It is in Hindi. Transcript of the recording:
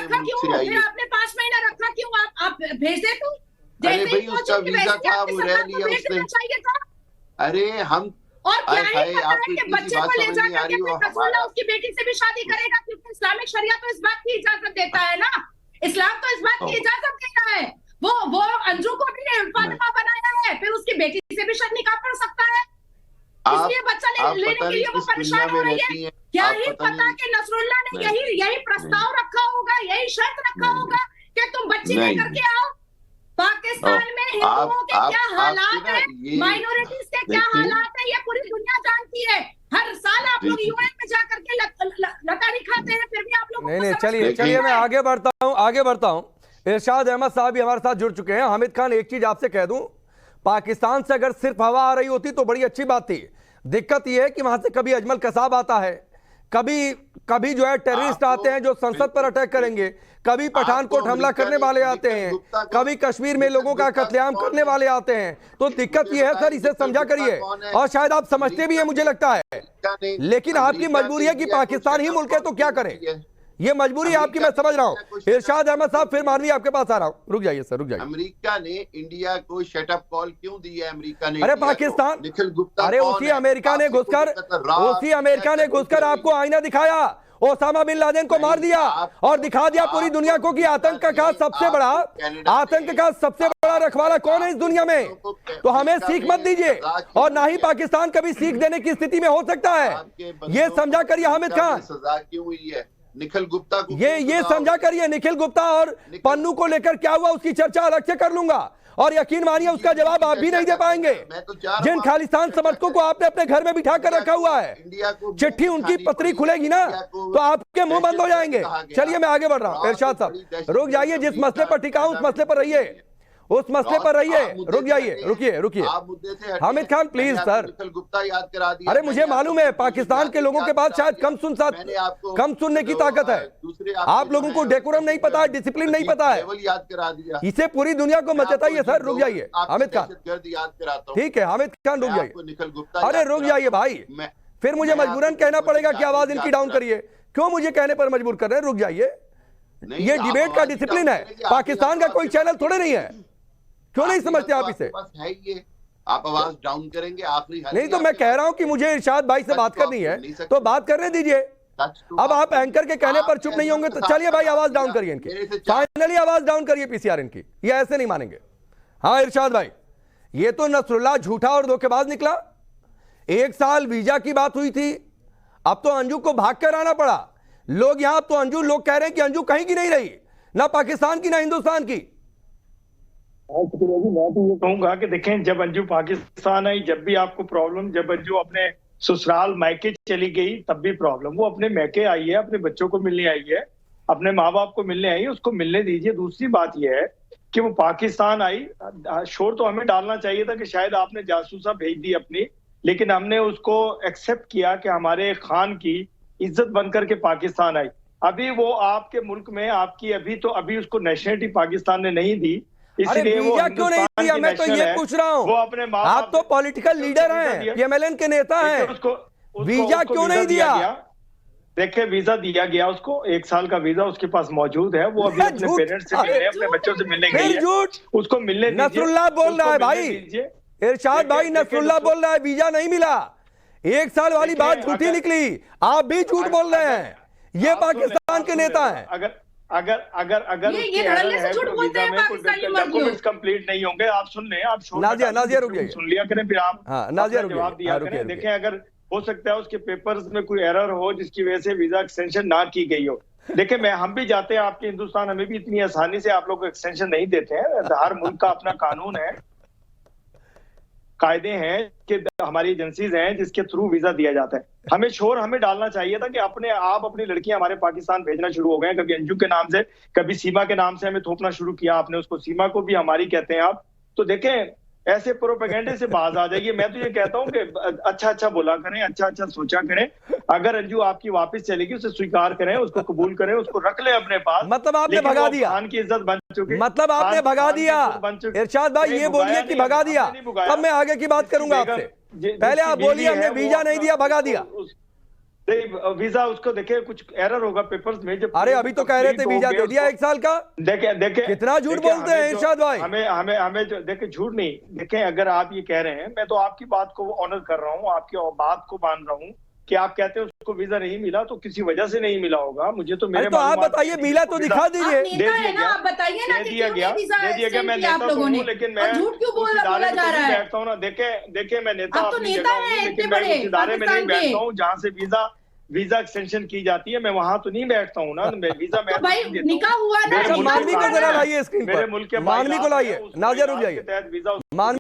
रखा क्यों? फिर आपने 5 महीना रखा क्यों? आप भेज दे तो अरे भाई उसका वीजा था, वो रह लिया उसने। चाहिए था। अरे हम और क्या ही पता है कि इतनी सी बच्चे बात को ले समझ नहीं आ जाकर रही के हो। नसरुल्लाह उसकी बेटी से भी शादी करेगा, क्योंकि इस्लामिक शरिया तो इस बात की इजाजत देता है ना। इस्लाम तो इस बात की इजाजत दे रहा है। वो अंजू को भी फातिमा बनाया है, फिर उसकी बेटी से भी शादी निकाह पढ़ सकता है। इसलिए बच्चा लेने के लिए वो परेशान हो रही है। क्या ही पता कि नसरुल्लाह ने यही प्रस्ताव रखा होगा, यही शर्त रखा होगा कि तुम बच्ची लेकर के आओ। पाकिस्तान में हिंदुओं के क्या हालात है, माइनॉरिटीज के क्या हालात है, ये पूरी दुनिया जानती है। हर साल आप लोग यूएन में जाकर के लताड़ी खाते हैं, फिर भी आप लोग नहीं, चलिए मैं आगे बढ़ता हूं। इरशाद अहमद साहब भी हमारे साथ जुड़ चुके हैं। हामिद खान, एक चीज आपसे कह दूं, पाकिस्तान से अगर सिर्फ हवा आ रही होती तो बड़ी अच्छी बात थी। दिक्कत यह है कि वहां से कभी अजमल कसाब आता है, कभी जो है टेररिस्ट आते हैं जो संसद पर अटैक करेंगे, कभी पठानकोट हमला करने वाले आते हैं, कभी कश्मीर में लोगों का कत्लेआम करने वाले आते हैं। तो दिक्कत यह है सर, इसे समझा करिए, और शायद आप समझते भी हैं मुझे लगता है, लेकिन आपकी मजबूरी है कि पाकिस्तान ही मुल्क है तो क्या करें, ये मजबूरी आपकी मैं समझ रहा हूँ। इरशाद अहमद साहब, फिर मानवी आपके पास आ रहा हूँ। रुक जाइए सर, रुक जाइए। अमेरिका ने इंडिया को शटअप कॉल क्यों दी है? अमेरिका ने, अरे पाकिस्तान, निखिल गुप्ता, अरे उसी अमेरिका ने घुसकर आपको आईना दिखाया, ओसामा बिन लादेन को मार दिया और दिखा दिया पूरी दुनिया को कि आतंक का सबसे बड़ा रखवाला कौन है इस दुनिया में। तो हमें सीख मत दीजिए, और ना ही पाकिस्तान कभी सीख देने की स्थिति में हो सकता है, ये समझा करिए हामिद खान। सजा क्यों हुई है निखिल गुप्ता को? ये समझा करिए, निखिल गुप्ता और पन्नू को लेकर क्या हुआ उसकी चर्चा अलग से कर लूंगा, और यकीन मानिए उसका जवाब आप भी नहीं दे पाएंगे। जिन खालिस्तान समर्थकों को आपने अपने घर में बिठा कर रखा हुआ है, चिट्ठी उनकी पत्री खुलेगी ना तो आपके मुंह बंद हो जाएंगे। चलिए मैं आगे बढ़ रहा हूं। इरशाद साहब रुक जाइए, जिस मसले पर टिका हूं उस मसले पर रहिए, उस मसले पर रहिए। रुक जाइए, रुकिए हामिद खान प्लीज सर। गुप्ता याद करा दिया। अरे मुझे मालूम है पाकिस्तान के लोगों के पास शायद कम सुनने की ताकत है। आप लोगों को डेकोरम नहीं पता है, डिसिप्लिन नहीं पता है, याद करा दिया। इसे पूरी दुनिया को मत बताइए सर। रुक जाइए हामिद खान, याद कराता हूं। ठीक है हामिद खान रुक जाइए। निखिल गुप्ता, अरे रुक जाइए भाई, फिर मुझे मजबूरन कहना पड़ेगा कि आवाज इनकी डाउन करिए। क्यों मुझे कहने पर मजबूर कर रहे हैं? रुक जाइए, ये डिबेट का डिसिप्लिन है, पाकिस्तान का कोई चैनल थोड़े नहीं है। क्यों नहीं समझते आप इसे? है ये, आप आवाज डाउन करेंगे आखिरी। नहीं तो मैं कह रहा हूं कि मुझे इरशाद भाई से बात करनी है तो बात करने दीजिए। अब आप एंकर के कहने पर चुप नहीं होंगे तो चलिए भाई आवाज डाउन करिए इनकी, फाइनली आवाज डाउन करिए पीसीआर इनकी, ये ऐसे नहीं मानेंगे। हाँ इरशाद भाई, ये तो नसरुल्लाह झूठा और धोखेबाज निकला। 1 साल वीजा की बात हुई थी, अब तो अंजू को भाग कर आना पड़ा। लोग यहां तो लोग कह रहे हैं कि अंजू कहीं की नहीं रही, ना पाकिस्तान की ना हिंदुस्तान की। मैं तो ये कहूंगा कि देखें, जब अंजू पाकिस्तान आई जब भी आपको प्रॉब्लम, जब अंजू अपने ससुराल मायके चली गई तब भी प्रॉब्लम। वो अपने मैके आई है, अपने बच्चों को मिलने आई है, अपने माँ बाप को मिलने आई है, उसको मिलने दीजिए। दूसरी बात यह है कि वो पाकिस्तान आई, शोर तो हमें डालना चाहिए था कि शायद आपने जासूसा भेज दी अपनी, लेकिन हमने उसको एक्सेप्ट किया कि हमारे खान की इज्जत बनकर के पाकिस्तान आई। अभी वो आपके मुल्क में आपकी अभी उसको नेशनलिटी पाकिस्तान ने नहीं दी, इसलिए वो क्यों नहीं दिया? मैं तो ये पूछ रहा हूँ, वो अपने आप तो पॉलिटिकल लीडर हैं, पीएमएलएन के नेता हैं, वीजा क्यों नहीं दिया? देखिए वीजा दिया गया उसको, 1 साल का वीजा उसके पास मौजूद है, वो अभी अपने पेरेंट्स से मिलने, अपने बच्चों से मिलने गई है, उसको मिलने दीजिए। नसरुल्लाह बोल रहा है भाई, इरशाद भाई नसरुल्लाह बोल रहा है वीजा नहीं मिला। 1 साल वाली बात झूठी निकली, आप भी झूठ बोल रहे हैं, ये पाकिस्तान के नेता हैं। अगर ये धड़ल्ले से झूठ बोलते हैं पाकिस्तानी मर्दों। कंप्लीट नहीं होंगे, आप सुन लें, आप नाजिया रुक जाइए, सुन लिया करें, फिर आप नाजिया जवाब दिया करें। देखें, अगर हो सकता है उसके पेपर्स में कोई एरर हो जिसकी वजह से वीजा एक्सटेंशन ना की गई हो। देखिए हम भी जाते हैं आपके हिंदुस्तान, हमें भी इतनी आसानी से आप लोग एक्सटेंशन नहीं देते हैं। हर मुल्क का अपना कानून है, कायदे हैं कि हमारी एजेंसीज हैं जिसके थ्रू वीजा दिया जाता है। हमें डालना चाहिए था कि अपनी लड़कियां हमारे पाकिस्तान भेजना शुरू हो गए। कभी अंजू के नाम से, कभी सीमा के नाम से हमें थोपना शुरू किया आपने उसको, सीमा को भी हमारी कहते हैं आप। तो देखें, ऐसे प्रोपेगेंडे से बाज आ जाइए। मैं तो ये कहता हूँ कि अच्छा बोला करें, अच्छा सोचा करें। अगर अंजू आपकी वापस चलेगी उसे स्वीकार करें, उसको कबूल करें, उसको रख ले अपने पास। मतलब आपने भगा दिया, खान की इज्जत बन चुकी, मतलब आपने भगा दिया। इरशाद भाई ये बोलिए कि भगा दिया, तब मैं आगे की बात करूंगा आपसे। पहले आप बोलिए हमने वीजा नहीं दिया, भगा दिया। वीजा उसको देखे कुछ एरर होगा पेपर्स में जब अरे अभी तो कह रहे थे वीजा दे दिया 1 साल का। देखे कितना झूठ बोलते हैं इरशाद भाई। हमें जो देखे झूठ नहीं, देखे अगर आप ये कह रहे हैं, मैं तो आपकी बात को ऑनर कर रहा हूँ, आपकी बात को मान रहा हूँ कि आप कहते हैं उसको वीजा नहीं मिला तो किसी वजह से नहीं मिला होगा। मुझे तो मेरे तो आप बताइए मिला तो दिखा दीजिए। नेता है ना, आप बताइए ना कि क्यों नहीं वीजा एक्सटेंड किया आप लोगों ने, लेकिन मैं झूठ क्यों बोला जा रहा है। बैठता हूँ ना, देखे मैं नेता आप तो नेता हैं इतने बड़े इदारे में नहीं पाकिस्तान बैठता के। हूँ जहाँ से वीजा एक्सटेंशन की जाती है, मैं वहां तो नहीं बैठता हूँ ना। मैं वीजा तो भाई निकाह हुआ ना, अच्छा, मानवी को जरा लाइए स्क्रीन पर, मेरे मुल्क के मानवी को लाइए, नाज़िर रुक जाइए, तहत वीजा मानवी